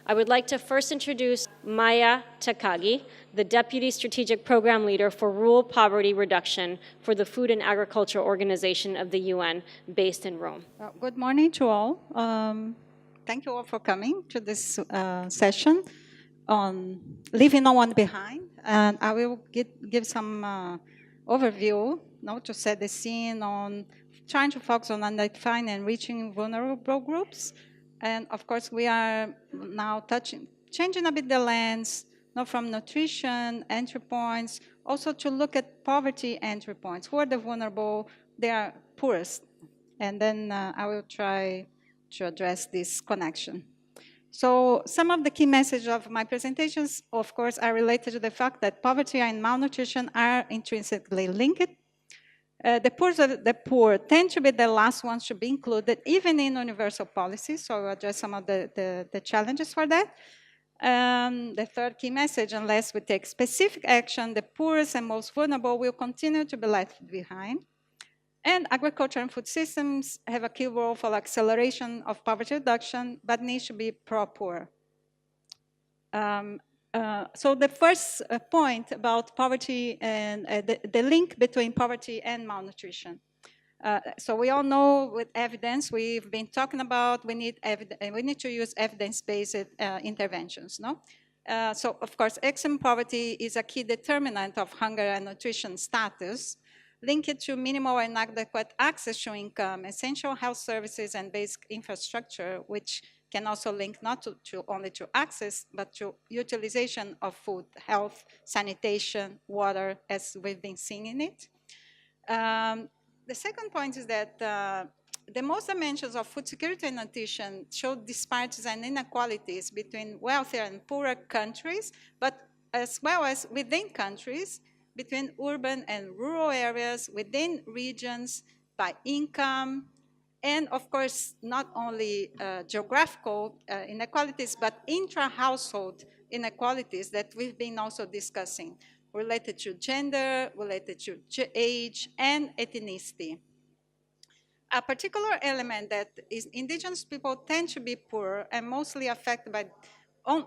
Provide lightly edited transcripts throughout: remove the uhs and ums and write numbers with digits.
I would like to first introduce Maya Takagi, the Deputy Strategic Program Leader for Rural Poverty Reduction for the Food and Agriculture Organization of the UN, based in Rome. Good morning to all. Thank you all for coming to this session on leaving no one behind. And I will give some overview, to set the scene on trying to focus on identifying and reaching vulnerable groups. And of course, we are now changing a bit the lens, from nutrition, entry points, also to look at poverty entry points. Who are the vulnerable? They are poorest. And then I will try to address this connection. So some of the key messages of my presentations, of course, are related to the fact that poverty and malnutrition are intrinsically linked. The poor tend to be the last ones to be included, even in universal policies. So I'll address some of the challenges for that. The third key message, unless we take specific action, the poorest and most vulnerable will continue to be left behind. And agriculture and food systems have a key role for acceleration of poverty reduction, but needs to be pro-poor. So the first point about poverty and the link between poverty and malnutrition. So we all know with evidence, we've been talking about we need to use evidence-based interventions, no? So of course, extreme poverty is a key determinant of hunger and nutrition status, linked to minimal and inadequate access to income, essential health services, and basic infrastructure, which can also link not only to access, but to utilization of food, health, sanitation, water, as we've been seeing in it. The second point is that the most dimensions of food security and nutrition show disparities and inequalities between wealthier and poorer countries, but as well as within countries, between urban and rural areas, within regions, by income, and of course, not only geographical inequalities, but intra-household inequalities that we've been also discussing, related to gender, related to age, and ethnicity. A particular element that is indigenous people tend to be poor and mostly affected by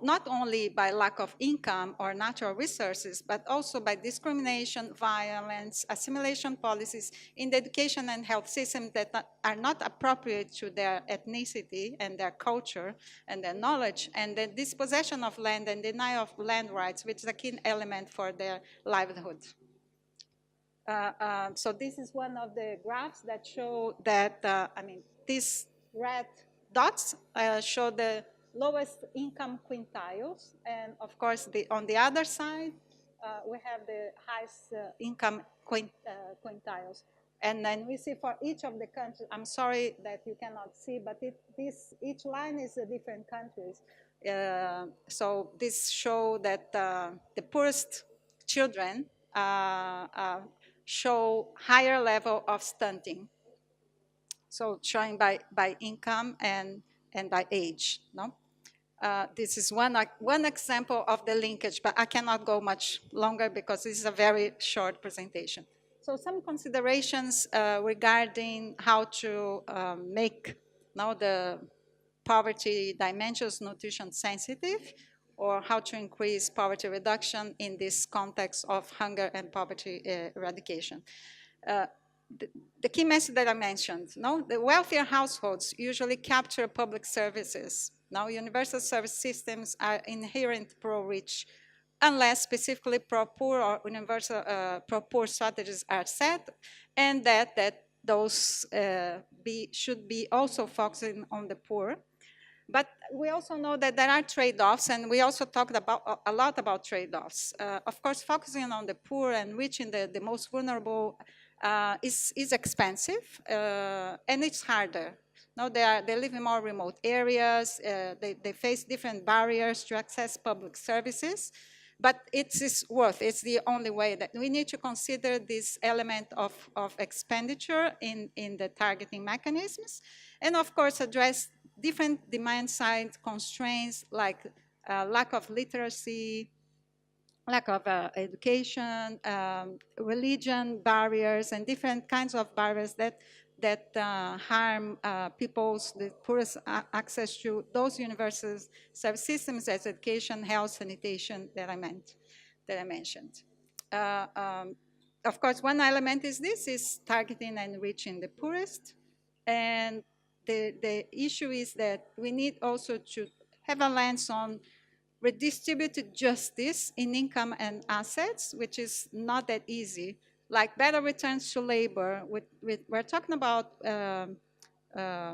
not only by lack of income or natural resources, but also by discrimination, violence, assimilation policies in the education and health system that are not appropriate to their ethnicity and their culture and their knowledge, and the dispossession of land and denial of land rights, which is a key element for their livelihood. So this is one of the graphs that show that, these red dots show the lowest income quintiles, and of course, on the other side, we have the highest income quintiles. And then we see for each of the countries, I'm sorry that you cannot see, but each line is a different countries. So this show that the poorest children show higher level of stunting. So showing by income and by age, no? This is one example of the linkage, but I cannot go much longer because this is a very short presentation. So some considerations regarding how to make the poverty dimensions nutrition sensitive, or how to increase poverty reduction in this context of hunger and poverty eradication. The key message that I mentioned, the wealthier households usually capture public services. Now, universal service systems are inherent pro-rich, unless specifically pro-poor or universal pro-poor strategies are set, and that those should be also focusing on the poor. But we also know that there are trade-offs, and we also talked a lot about trade-offs. Of course, focusing on the poor and reaching the most vulnerable is expensive, and it's harder. Now they live in more remote areas, they face different barriers to access public services, but it's the only way that we need to consider this element of expenditure in the targeting mechanisms, and of course address different demand-side constraints like lack of literacy, lack of education, religion barriers, and different kinds of barriers that that harm the poorest access to those universal service systems as education, health, sanitation that I mentioned. Of course, one element is targeting and reaching the poorest. And the issue is that we need also to have a lens on redistributed justice in income and assets, which is not that easy, like better returns to labor. We're talking about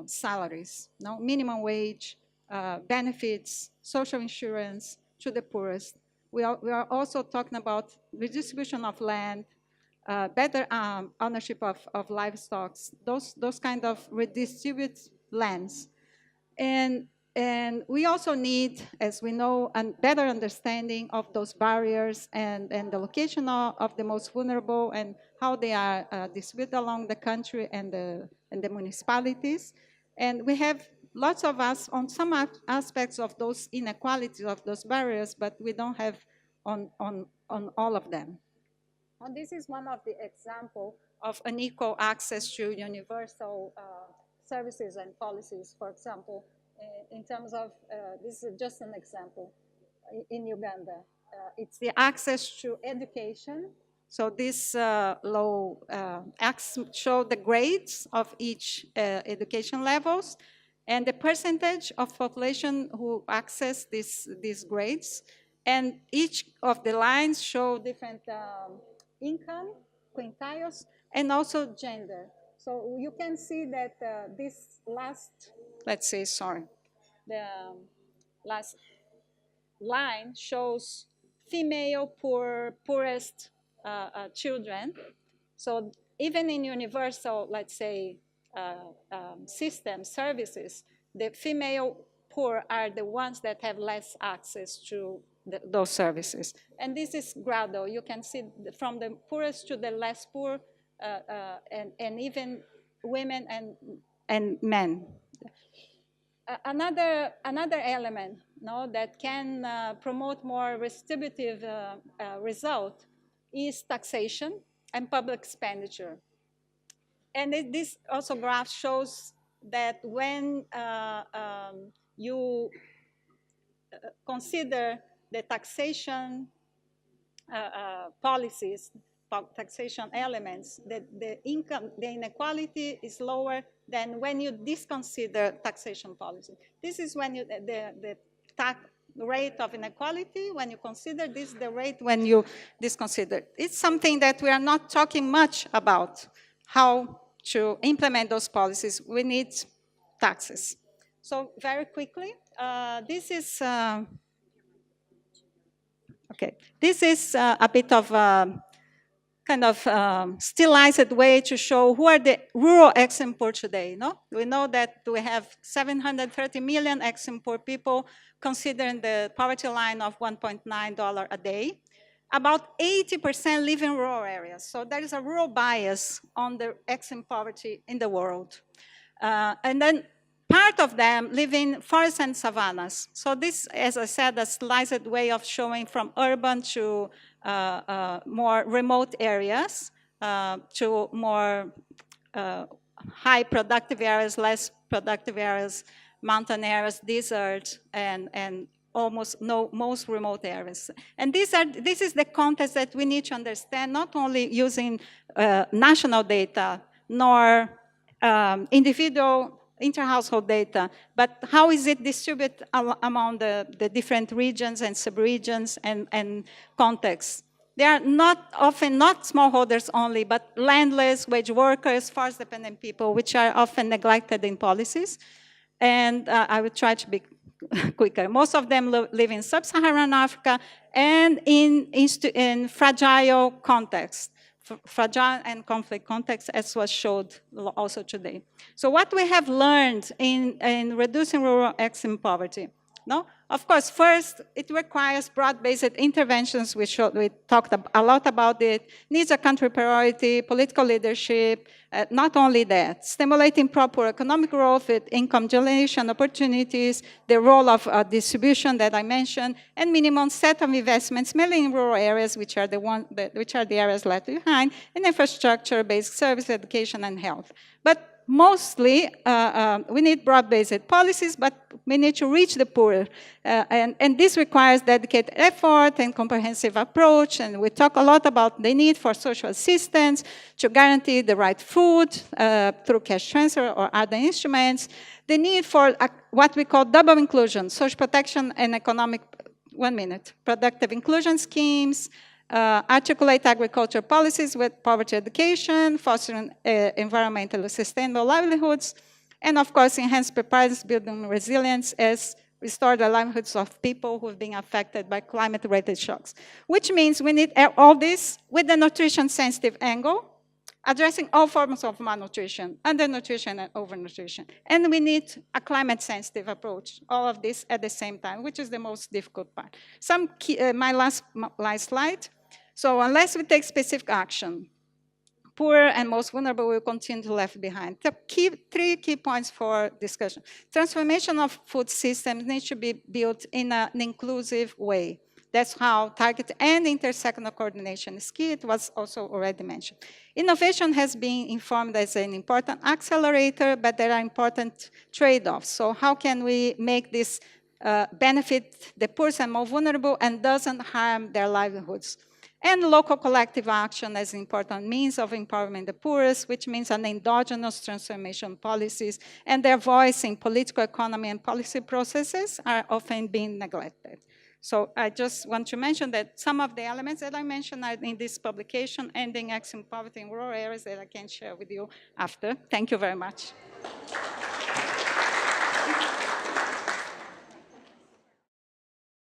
salaries, no? Minimum wage, benefits, social insurance to the poorest. We are also talking about redistribution of land, better ownership of livestock, those kind of redistribute lands. And we also need, as we know, a better understanding of those barriers and the location of the most vulnerable and how they are distributed along the country and the municipalities. And we have lots of us on some aspects of those inequalities, of those barriers, but we don't have on all of them. And this is one of the examples of unequal access to universal services and policies, for example, in terms of, this is just an example, in Uganda. It's the access to education. So this low axis show the grades of each education levels and the percentage of population who access these grades. And each of the lines show different income, quintiles, and also gender. So you can see that this last, the last line shows female poorest children. So even in universal, let's say, system services, the female poor are the ones that have less access to those services. And this is gradual. You can see from the poorest to the less poor, and even women and men. Another element, no, that can promote more redistributive result is taxation and public expenditure. And this also graph shows that when you consider the taxation policies, taxation elements, the inequality is lower than when you disconsider taxation policy. This is when the tax rate of inequality, when you consider this, the rate when you disconsider. It's something that we are not talking much about, how to implement those policies. We need taxes. So very quickly, this is a bit of kind of stylized way to show who are the rural extreme poor today. No? We know that we have 730 million extreme poor people considering the poverty line of $1.9 a day. About 80% live in rural areas. So there is a rural bias on the extreme poverty in the world. And then part of them live in forests and savannas. So this, as I said, a stylized way of showing from urban to more remote areas, to more high productive areas, less productive areas, mountain areas, desert, and most remote areas. And this is the context that we need to understand, not only using national data, nor individual inter-household data, but how is it distributed among the different regions and subregions and contexts. They are often not smallholders only, but landless, wage workers, forest-dependent people, which are often neglected in policies. And I will try to be quicker. Most of them live in sub-Saharan Africa and in fragile contexts. Fragile and conflict context, as was showed also today. So what we have learned in reducing rural extreme poverty? No? Of course, first, it requires broad-based interventions. We talked a lot about it. Needs a country priority, political leadership, not only that. Stimulating proper economic growth with income generation opportunities, the role of distribution that I mentioned, and minimum set of investments, mainly in rural areas, which are the areas left behind, in infrastructure, basic service, education, and health. But mostly, we need broad-based policies, but we need to reach the poor. And this requires dedicated effort and comprehensive approach. And we talk a lot about the need for social assistance to guarantee the right food through cash transfer or other instruments. The need for what we call double inclusion, social protection and economic, productive inclusion schemes, articulate agriculture policies with poverty education, fostering environmentally sustainable livelihoods, and of course, enhance preparedness, building resilience as restore the livelihoods of people who have been affected by climate-related shocks. Which means we need all this with the nutrition-sensitive angle, addressing all forms of malnutrition, undernutrition, and overnutrition. And we need a climate-sensitive approach, all of this at the same time, which is the most difficult part. My last slide. So unless we take specific action, poor and most vulnerable will continue to be left behind. Three key points for discussion. Transformation of food systems needs to be built in an inclusive way. That's how target and intersectional coordination is key. It was also already mentioned. Innovation has been informed as an important accelerator, but there are important trade-offs. So how can we make this benefit the poor and more vulnerable and doesn't harm their livelihoods? And local collective action as an important means of empowering the poorest, which means an endogenous transformation policies, and their voice in political economy and policy processes are often being neglected. So I just want to mention that some of the elements that I mentioned are in this publication, Ending Extreme Poverty in Rural Areas, that I can share with you after. Thank you very much.